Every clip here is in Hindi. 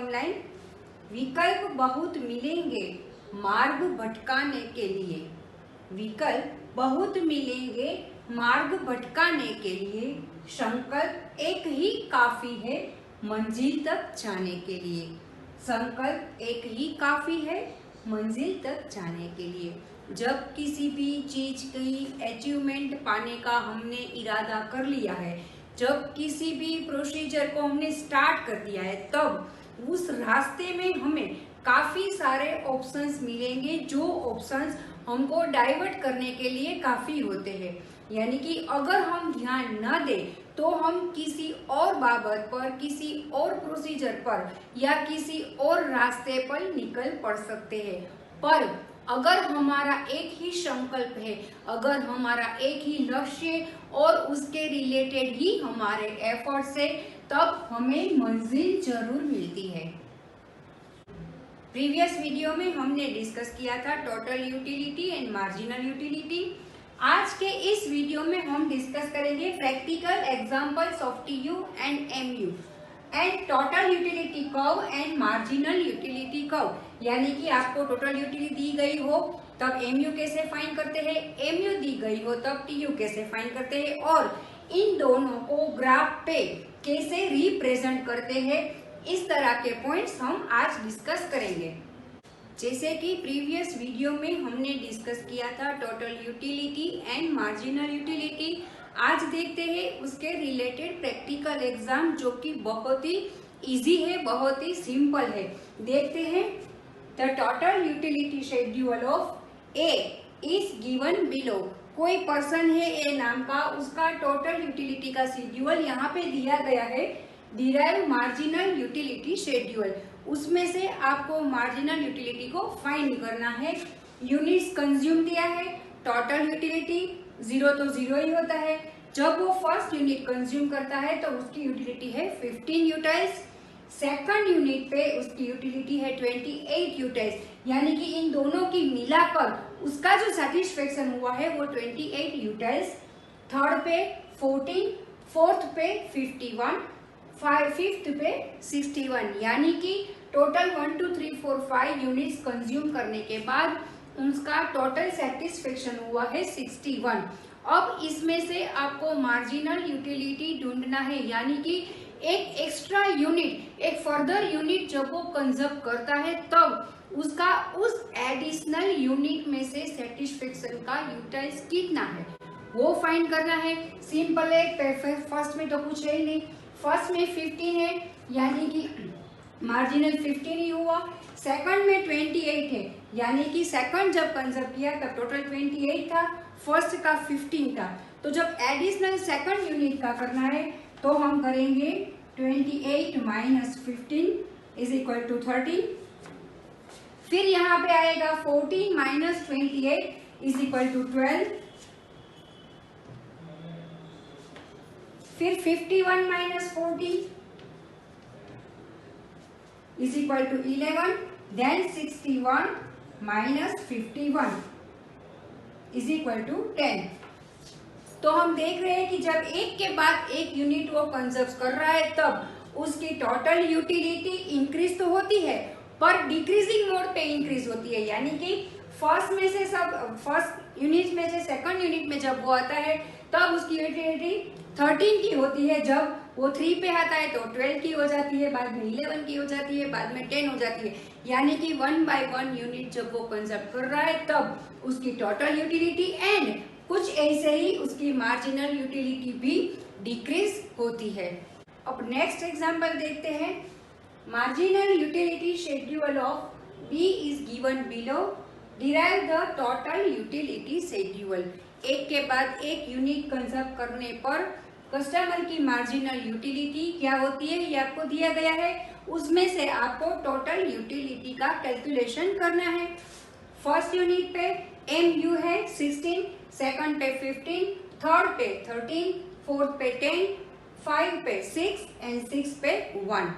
बॉटम लाइन, विकल्प बहुत मिलेंगे मार्ग भटकाने के लिए, विकल्प बहुत मिलेंगे मार्ग भटकाने के लिए, संकल्प एक ही काफी है मंजिल तक जाने के लिए, संकल्प एक ही काफी है मंजिल तक जाने के लिए। जब किसी भी चीज की अचीवमेंट पाने का हमने इरादा कर लिया है, जब किसी भी प्रोसीजर को हमने स्टार्ट कर दिया है, तब उस रास्ते में हमें काफी सारे ऑप्शंस मिलेंगे जो ऑप्शंस हमको डाइवर्ट करने के लिए काफी होते हैं। यानी कि अगर हम ध्यान न दें तो हम किसी और बाबत पर, किसी और प्रोसीजर पर या किसी और रास्ते पर निकल पड़ सकते हैं। पर अगर हमारा एक ही संकल्प है, अगर हमारा एक ही लक्ष्य और उसके रिलेटेड ही हमारे एफर्ट्स है, तब हमें मंजिल जरूर मिलती है। प्रीवियस वीडियो में हमने डिस्कस किया था total utility and marginal utility. आज के इस वीडियो में हम डिस्कस करेंगे practical examples of TU and MU and total utility curve and marginal utility curve. यानी कि आपको टोटल यूटिलिटी दी गई हो तब एमयू कैसे फाइंड करते हैं, एमयू दी गई हो तब टीयू कैसे फाइंड करते हैं, और इन दोनों को ग्राफ पे कैसे रिप्रेजेंट करते हैं, इस तरह के पॉइंट्स हम आज डिस्कस करेंगे। जैसे कि प्रीवियस वीडियो में हमने डिस्कस किया था total utility and marginal utility, आज देखते हैं उसके रिलेटेड प्रैक्टिकल एग्जाम जो कि बहुत ही इजी है, बहुत ही सिंपल है। देखते हैं the total utility schedule of A is given below. कोई पर्सन है ए नाम का, उसका टोटल यूटिलिटी का शेड्यूल यहाँ पे दिया गया है। डिराइव मार्जिनल यूटिलिटी शेड्यूल, उसमें से आपको मार्जिनल यूटिलिटी को फाइंड करना है। यूनिट्स कंज्यूम दिया है, टोटल यूटिलिटी 0 तो 0 ही होता है। जब वो फर्स्ट यूनिट कंज्यूम करता है तो उसकी यूटिलिटी है 15 यूटाइल्स, सेकंड यूनिट पे उसकी यूटिलिटी है 28 यूटाइल्स। यानी कि इन दोनों की मिलाकर उसका जो सेटिस्फेक्शन हुआ है वो 28 यूटाइल्स। थर्ड पे 14, फोर्थ पे 51, फिफ्थ पे 61। यानी कि टोटल 1 2 3 4 5 यूनिट्स कंज्यूम करने के बाद उसका टोटल सेटिस्फेक्शन हुआ है 61। अब इसमें से आपको मार्जिनल यूटिलिटी ढूंढना है, यानी कि एक एक्स्ट्रा यूनिट, एक फर्दर यूनिट जब वो कंजर्व करता है तब उसका उस एडिशनल यूनिट में से सेटिस्फेक्शन का यूटाइल्स कितना है वो फाइंड करना है। सिंपल है, फर्स्ट में तो कुछ है ही नहीं, फर्स्ट में 15 है यानी कि मार्जिनल 15 ही हुआ। सेकंड में 28 है यानी कि सेकंड जब कंजर्व किया तब टोटल 28 था, फर्स्ट का 15 था। तो जब एडिशनल सेकंड यूनिट का करना है तो हम करेंगे 28 माइनस 15 इज इक्वल टू 30। फिर यहाँ पे आएगा 14 माइनस 28 इज इक्वल टू 12। फिर 51 minus 40 is equal to 11, then 61 minus 51 is equal to 10। तो हम देख रहे हैं कि जब एक के बाद एक यूनिट वो कंजर्व कर रहा है तब उसकी टोटल यूटिलिटी इंक्रीज तो होती है पर डिक्रीजिंग मोड पे इंक्रीज होती है। यानी कि फर्स्ट यूनिट में से सेकंड यूनिट में जब वो आता है तब उसकी यूटिलिटी 13 की होती है, जब वो 3 पे आता है तो 12 की हो जाती है, बाद में 11 की हो जाती है, बाद में 10 हो जाती है। यानी कि 1 बाय 1 यूनिट जब वो कंजर्व कर रहा है तब उसकी टोटल यूटिलिटी एंड कुछ ऐसे ही उसकी मार्जिनल यूटिलिटी भी डिक्रीज होती है। अब नेक्स्ट एग्जांपल देखते हैं। Marginal utility schedule of B is given below, derive the total utility schedule. एक के बाद एक यूनिट कंजर्व करने पर कस्टमर की मार्जिनल यूटिलिटी क्या होती है ये आपको दिया गया है, उसमें से आपको टोटल यूटिलिटी का कैलकुलेशन करना है। फर्स्ट यूनिट पे एमयू है 16, सेकंड पे 15, थर्ड पे 13, फोर्थ पे 10, 5 पे 6 एंड 6 पे 1।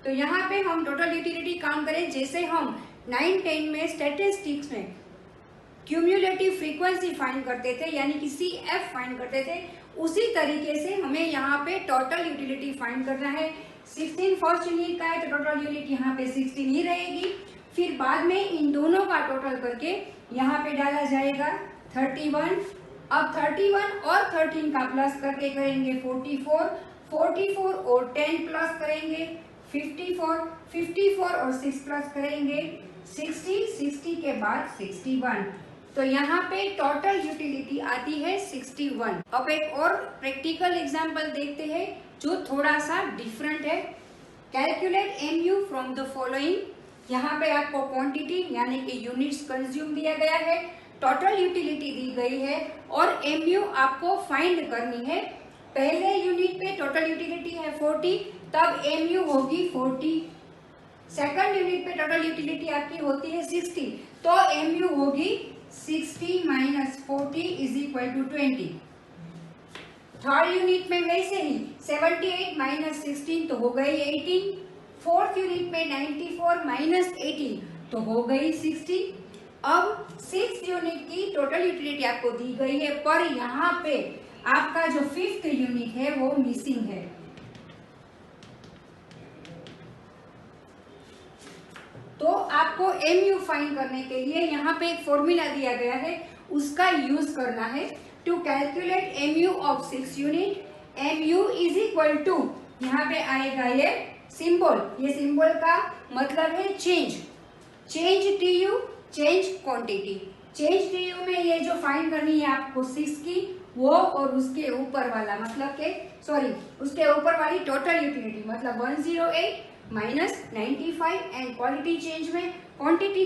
तो यहाँ पे हम टोटल यूटिलिटी काउंट करें जैसे हम 9 10 में स्टैटिस्टिक्स में क्यूम्युलेटिव फ्रीक्वेंसी फाइंड करते थे, यानी कि CF फाइंड करते थे, उसी तरीके से हमें यहाँ पे टोटल यूटिलिटी फाइंड करना है। 16 फर्स्ट यूनिट का है तो टोटल यूनिट यहाँ पे 16 ही रहेगी। फिर बाद में इन दोनों का टोटल करके यहाँ पे डाला जाएगा 31। अब 31 और 13 का प्लस करके करेंगे 44, 44 और 10 प्लस करेंगे 54, 54 और 6 प्लस करेंगे 60, 60 के बाद 61। तो यहाँ पे टोटल यूटिलिटी आती है 61। अब एक और प्रैक्टिकल एग्जांपल देखते हैं जो थोड़ा सा डिफरेंट है। Calculate MU from the following. यहाँ पे आपको क्वांटिटी यानी कि यूनिट्स कंज्यूम दिया गया है, टोटल यूटिलिटी दी गई है और MU आपको फाइंड करनी है। पहले यूनिट पे टोटल यूटिलिटी है 40, तब MU होगी 40। सेकंड यूनिट पे टोटल यूटिलिटी आपकी होती है 60, तो MU होगी 60 minus 40 is equal to 20। Third unit में वैसे ही 78 माइनस 16 तो हो गई 18। फोर्थ यूनिट में 94 माइनस 18 तो हो गई 60। अब सिक्स यूनिट की टोटल यूटिलिटी आपको दी गई है, पर यहाँ पे आपका जो फिफ्थ यूनिट है वो मिसिंग है। तो आपको MU फाइंड करने के लिए यहाँ पे एक फॉर्मूला दिया गया है, उसका यूज करना है। To calculate MU of 6 unit, MU is equal to, यहाँ पे आएगा ये सिंबल, ये सिंबल का मतलब है change, change TU, change quantity. Change TU में ये जो फाइंड करनी है आपको 6 की, वो और उसके ऊपर वाला मतलब के उसके ऊपर वाली टोटल यूटिलिटी मतलब 108 माइनस 95 एंड क्वांटिटी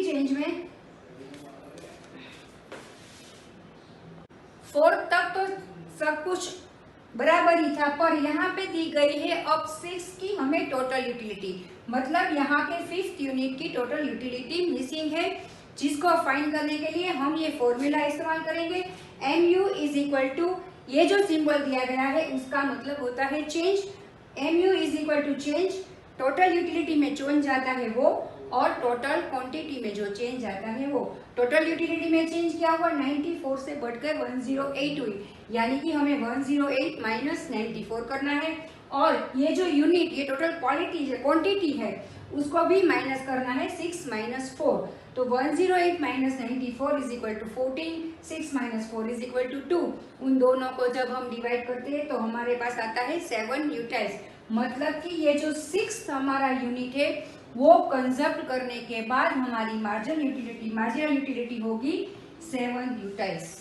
चेंज में 4 तक तो सब कुछ बराबर ही था, पर यहाँ पे दी गई है अब 6 की हमें टोटल यूटिलिटी, मतलब यहाँ के फिफ्थ यूनिट की टोटल यूटिलिटी मिसिंग है, जिसको फाइंड करने के लिए हम ये फॉर्मूला इस्तेमाल करेंगे। MU इज इक्वल टू, ये जो सिंबल दिया गया है उसका मतलब होता है change. MU is equal to change, total utility में चेंज आता है वो, और टोटल क्वांटिटी में जो चेंज आता है वो। टोटल यूटिलिटी में चेंज क्या हुआ, 94 से बढ़कर 108 हुई, यानी कि हमें 108 माइनस 94 करना है। और ये जो यूनिट, ये टोटल क्वांटिटी है, उसको भी माइनस करना है 6 माइनस 4। तो 108 minus 94 is equal to 14, 6 minus 4 is equal to 2। उन दोनों को जब हम डिवाइड करते हैं तो हमारे पास आता है 7 यूटाइल्स, मतलब कि ये जो 6 हमारा यूनिट है वो कंजप्ट करने के बाद हमारी मार्जिनल यूटिलिटी होगी 7 utils.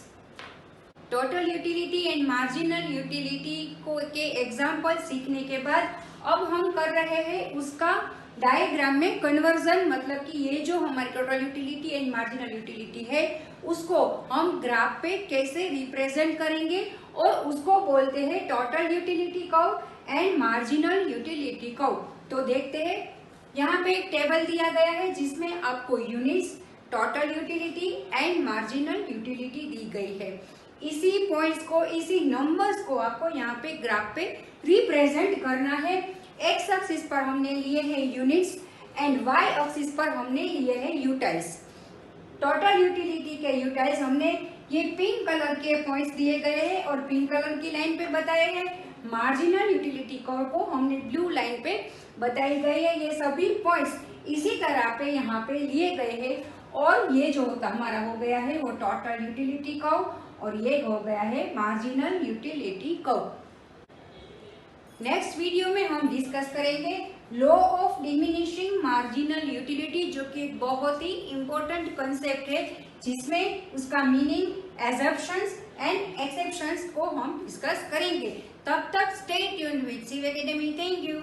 Total utility and marginal utility को के एग्जाम्पल सीखने के बाद अब हम कर रहे हैं उसका डायग्राम में कन्वर्जन, मतलब कि ये जो हमारी total utility and marginal utility है उसको हम ग्राफ पे कैसे रिप्रेजेंट करेंगे, और उसको बोलते हैं total utility curve and marginal utility curve. तो देखते हैं, यहाँ पे एक टेबल दिया गया है जिसमें आपको units, total utility and marginal utility दी गई है। इसी पॉइंट्स को, इसी नंबर्स को आपको यहाँ पे ग्राफ पे रिप्रेजेंट करना है। एक्स एक्सिस पर हमने लिए हैं यूनिट्स एंड वाई एक्सिस पर हमने लिए हैं यूटाइल्स। टोटल यूटिलिटी के यूटाइल्स हमने ये पिंक कलर के पॉइंट्स दिए गए हैं और पिंक कलर की लाइन पे बताए हैं। मार्जिनल यूटिलिटी कर्व को हमने ब्लू लाइन पे बताई गई है। ये सभी पॉइंट्स इसी तरह पे यहाँ पे लिए गए हैं, और ये जो हमारा हो गया है वो टोटल यूटिलिटी कर्व, और ये हो गया है marginal utility curve. Next video में हम डिस्कस करेंगे law of diminishing marginal utility, जो कि एक बहुत ही इंपॉर्टेंट कंसेप्ट है, जिसमें उसका मीनिंग, एजम्पशंस एंड एक्सेप्शंस को हम डिस्कस करेंगे। तब तक stay tuned with Shiv academy. Thank you.